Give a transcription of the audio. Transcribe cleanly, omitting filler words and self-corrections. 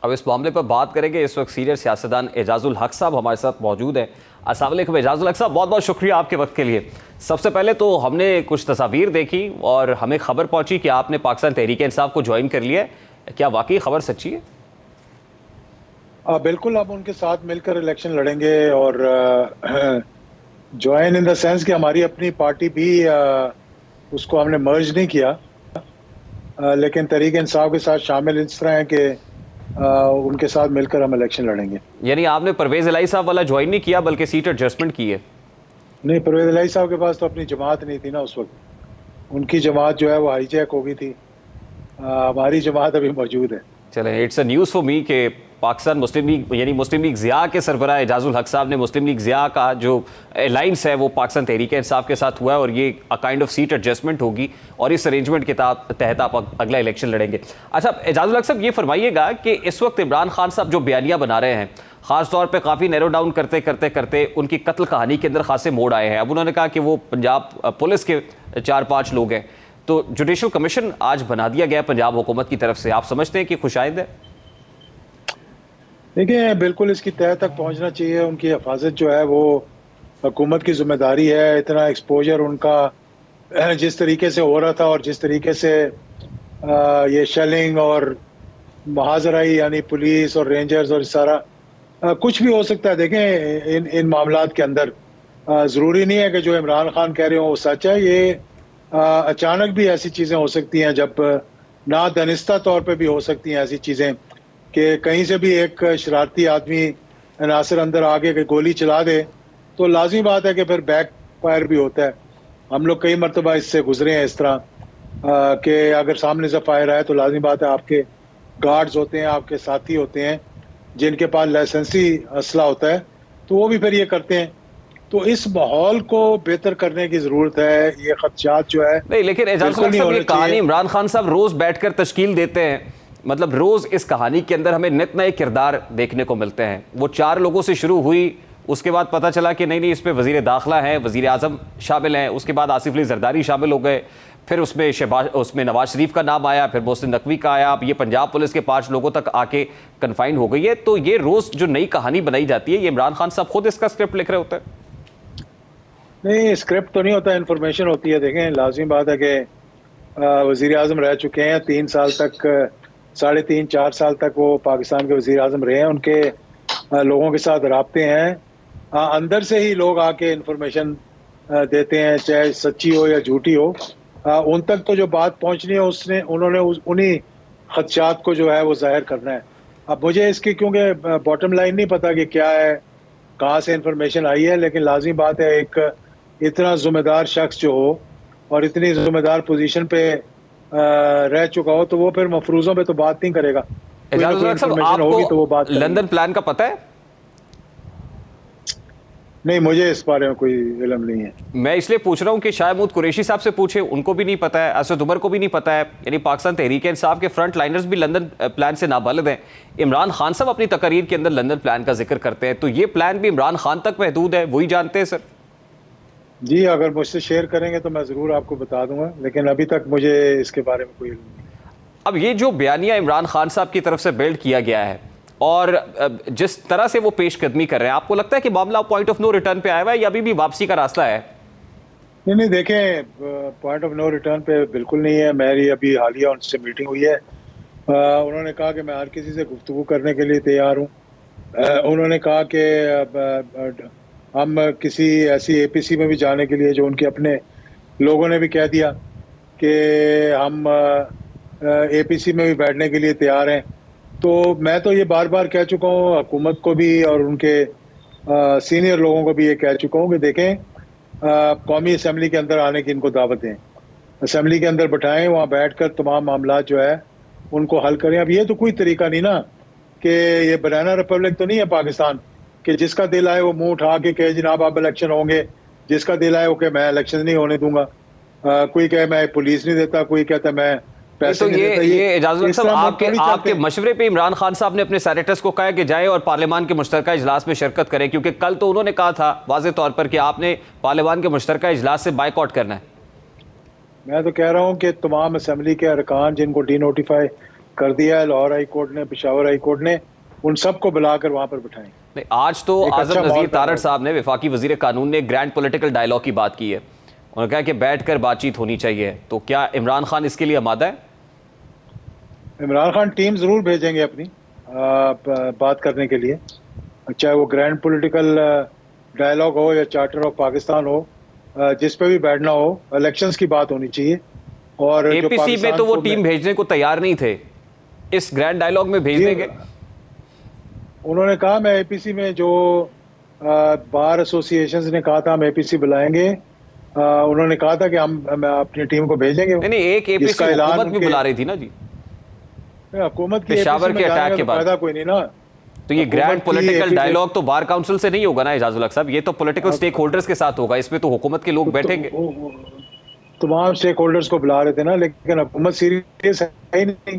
अब इस मामले पर बात करेंगे। इस वक्त सीनियर सियासतदान एजाजुल हक साहब हमारे साथ मौजूद हैं। अस्सलाम वालेकुम एजाजुल हक साहब, बहुत बहुत शुक्रिया आपके वक्त के लिए। सबसे पहले तो हमने कुछ तस्वीर देखी और हमें खबर पहुंची कि आपने पाकिस्तान तहरीक इंसाफ को ज्वाइन कर लिया है। क्या वाकई खबर सच्ची है? बिल्कुल, अब उनके साथ मिलकर इलेक्शन लड़ेंगे और ज्वाइन इन द सेंस कि हमारी अपनी पार्टी भी उसको हमने मर्ज नहीं किया, लेकिन तहरीक इंसाफ के साथ शामिल इस तरह है कि उनके साथ मिलकर हम इलेक्शन लड़ेंगे। यानी आपने परवेज इलाही साहब वाला ज्वाइन नहीं किया बल्कि सीट एडजस्टमेंट की है? नहीं, परवेज इलाही साहब के पास तो अपनी जमात नहीं थी ना उस वक्त। उनकी जमात जो है वो हाईजैक हो गई थी। हमारी जमात अभी मौजूद है। चलें, it's a news for me कि पाकिस्तान मुस्लिम लीग यानी मुस्लिम लीग ज़िया के सरबराह एजाजुल हक साहब ने मुस्लिम लीग ज़िया का जो अलाइंस है वो पाकिस्तान तहरीक इंसाफ के साथ हुआ है और ये a kind of seat adjustment होगी और इस अरेंजमेंट के तहत आप अगला इलेक्शन लड़ेंगे। अच्छा एजाजुल हक साहब, ये फरमाइएगा कि इस वक्त इमरान खान साहब जो बयानिया बना रहे हैं, ख़ास तौर पे काफ़ी नैरो डाउन करते करते करते उनकी कत्ल कहानी के अंदर खासे मोड़ आए हैं। अब उन्होंने कहा कि वो पंजाब पुलिस के 4-5 लोग हैं, तो जुडिशल कमीशन आज बना दिया गया पंजाब हुकूमत की तरफ से। आप समझते हैं कि खुशाइंद है? देखिए, बिल्कुल इसकी तह तक पहुंचना चाहिए। उनकी हिफाजत जो है वो हुकूमत की जिम्मेदारी है। इतना एक्सपोजर उनका जिस तरीके से हो रहा था और जिस तरीके से ये शेलिंग और महाजराई यानी पुलिस और रेंजर्स और सारा कुछ भी हो सकता है। देखें, इन मामलात के अंदर ज़रूरी नहीं है कि जो इमरान खान कह रहे हो वो सच है। ये अचानक भी ऐसी चीज़ें हो सकती हैं, जब ना दानिस्ता तौर पे भी हो सकती हैं ऐसी चीज़ें कि कहीं से भी एक शरारती आदमी अनासर अंदर आके के गोली चला दे, तो लाज़मी बात है कि फिर बैक फायर भी होता है। हम लोग कई मरतबा इससे गुजरे हैं इस तरह कि अगर सामने से फायर आए तो लाज़मी बात है आपके गार्ड्स होते हैं, आपके साथी होते हैं जिनके पास लाइसेंसी असला होता है, तो वो भी फिर ये करते हैं। तो इस माहौल को बेहतर करने की ज़रूरत है। ये खदशात जो है नहीं, लेकिन एजाजुल साहब ये कहानी इमरान खान साहब रोज़ बैठकर तश्कील देते हैं। मतलब रोज़ इस कहानी के अंदर हमें नित नए किरदार देखने को मिलते हैं। वो 4 लोगों से शुरू हुई, उसके बाद पता चला कि नहीं इस पे वज़ीर दाखिला है, वज़ीर आज़म शामिल हैं, उसके बाद आसिफ अली जरदारी शामिल हो गए, फिर उसमें नवाज शरीफ का नाम आया, फिर मोहसिन नकवी का आया, अब ये पंजाब पुलिस के 5 लोगों तक आके कन्फाइंड हो गई है। तो ये रोज़ जो नई कहानी बनाई जाती है, ये इमरान खान साहब खुद इसका स्क्रिप्ट लिख रहे होते हैं? नहीं, स्क्रिप्ट तो नहीं होता, इन्फॉर्मेशन होती है। देखें, लाजिम बात है कि वज़ीर आज़म रह चुके हैं 3 साल तक, 3.5-4 साल तक वो पाकिस्तान के वज़ीर आज़म रहे हैं। उनके लोगों के साथ राब्ते हैं। अंदर से ही लोग आके इन्फॉर्मेशन देते हैं, चाहे सच्ची हो या झूठी हो। उन तक तो जो बात पहुंचनी है उन्होंने उन्हीं खदशात को जो है वो जाहिर करना है। अब मुझे इसकी क्योंकि बॉटम लाइन नहीं पता कि क्या है, कहाँ से इन्फॉर्मेशन आई है, लेकिन लाजिम बात है एक इतना ज़िम्मेदार शख्स जो हो और इतनी ज़िम्मेदार पोजीशन पे रह चुका हो, तो वो फिर मफरूज़ों पे तो बात नहीं करेगा। होगी तो वो बात लंदन प्लान का पता है? नहीं, मुझे इस बारे में कोई इल्म नहीं है। मैं इसलिए पूछ रहा हूँ कि शाह महमूद कुरैशी साहब से पूछे, उनको भी नहीं पता है, असद उमर को भी नहीं पता है। यानी पाकिस्तान तहरीक इंसाफ के फ्रंट लाइनर्स भी लंदन प्लान से नाबालिग हैं। इमरान खान साहब अपनी तकरीर के अंदर लंदन प्लान का जिक्र करते हैं, तो ये प्लान भी इमरान खान तक महदूद है, वही जानते हैं सर? जी, अगर मुझसे शेयर करेंगे तो मैं ज़रूर आपको बता दूंगा, लेकिन अभी तक मुझे इसके बारे में कोई इल्म नहीं। अब ये जो बयानिया इमरान खान साहब की तरफ से बिल्ड किया गया है और जिस तरह से वो पेशकदमी कर रहे हैं, आपको लगता है कि मामला पॉइंट ऑफ नो रिटर्न पे आया हुआ है या अभी भी वापसी का रास्ता है? नहीं, देखें, पॉइंट ऑफ नो रिटर्न पे बिल्कुल नहीं है। मेरी अभी हालिया उनसे मीटिंग हुई है। उन्होंने कहा कि मैं हर किसी से गुफ्तगू करने के लिए तैयार हूँ। उन्होंने कहा कि हम किसी ऐसी APC में भी जाने के लिए, जो उनके अपने लोगों ने भी कह दिया कि हम APC में भी बैठने के लिए तैयार हैं। तो मैं तो ये बार बार कह चुका हूँ हुकूमत को भी और उनके सीनियर लोगों को भी ये कह चुका हूँ कि देखें, कौमी असम्बली के अंदर आने की इनको दावत दें, असम्बली के अंदर बैठाएं, वहाँ बैठकर तमाम मामला जो है उनको हल करें। अब ये तो कोई तरीका नहीं ना कि ये बनाना रिपब्लिक तो नहीं है पाकिस्तान कि जिसका दिल आए वो मुंह उठा के कहे जनाब अब इलेक्शन होंगे, जिसका दिल आए वो कहे मैं इलेक्शन नहीं होने दूंगा, कोई कहे मैं पुलिस नहीं देता, कोई कहता मैं तो ये इजाजुल साहब आपके मशवरे पे इमरान खान साहब ने अपने सेनेटर्स को कहा कि जाए और पार्लियामान के मुश्तरका इजलास में शिरकत करें, क्योंकि कल तो उन्होंने कहा था वाज़ेह तौर पर कि आपने पार्लियामान के मुश्तरका इजलास से बाइकआउट करना है। मैं तो कह रहा हूँ कि तमाम असम्बली के अरकान जिनको डीनोटिफाई कर दिया है लाहौर हाई कोर्ट ने, पेशावर हाई कोर्ट ने, उन सबको बुलाकर वहां पर बिठाएं। नहीं, आज तो एक आजम अच्छा नज़ीर माहौल तारड़ पैदा साहब ने, वफाकी वजीर कानून ने ग्रैंड पॉलिटिकल डायलॉग की बात की है। उन्होंने कहा कि बैठकर बातचीत होनी चाहिए। तो क्या इमरान खान इसके लिए आमादा है? इमरान खान टीम जरूर भेजेंगे अपनी बात करने के लिए, चाहे वो ग्रैंड पॉलिटिकल डायलॉग हो या चार्टर ऑफ पाकिस्तान हो, जिस पे भी बैठना हो, इलेक्शंस की बात होनी चाहिए। और जो एपीसी में पाकिस्तान तो वो को टीम भेजने को तैयार नहीं थे, इस ग्रैंड डायलॉग में भेज ये देंगे। उन्होंने कहा, मैं एपीसी में जो बार एसोसिएशंस ने कहा था हम एपीसी बुलाएंगे, उन्होंने कहा था कि हम अपनी टीम को भेजेंगे। नहीं नहीं, एक एपीसी जिसका ऐलान हुकूमत भी उनके बुला रही थी ना जी, हुकूमत की पेशावर APC के में जाने अटैक का के तो बाद। फायदा कोई नहीं ना। तो ये हुकूमत ग्रैंड की पॉलिटिकल APC डायलॉग तो बार काउंसिल से नहीं होगा ना एजाजुल हक साहब, ये तो पॉलिटिकल स्टेक होल्डर्स के साथ होगा, इसमें तो हुकूमत के लोग बैठेंगे। तमाम स्टेक होल्डर्स को बुला रहे थे ना, लेकिन हुकूमत सीरियस है ही नहीं।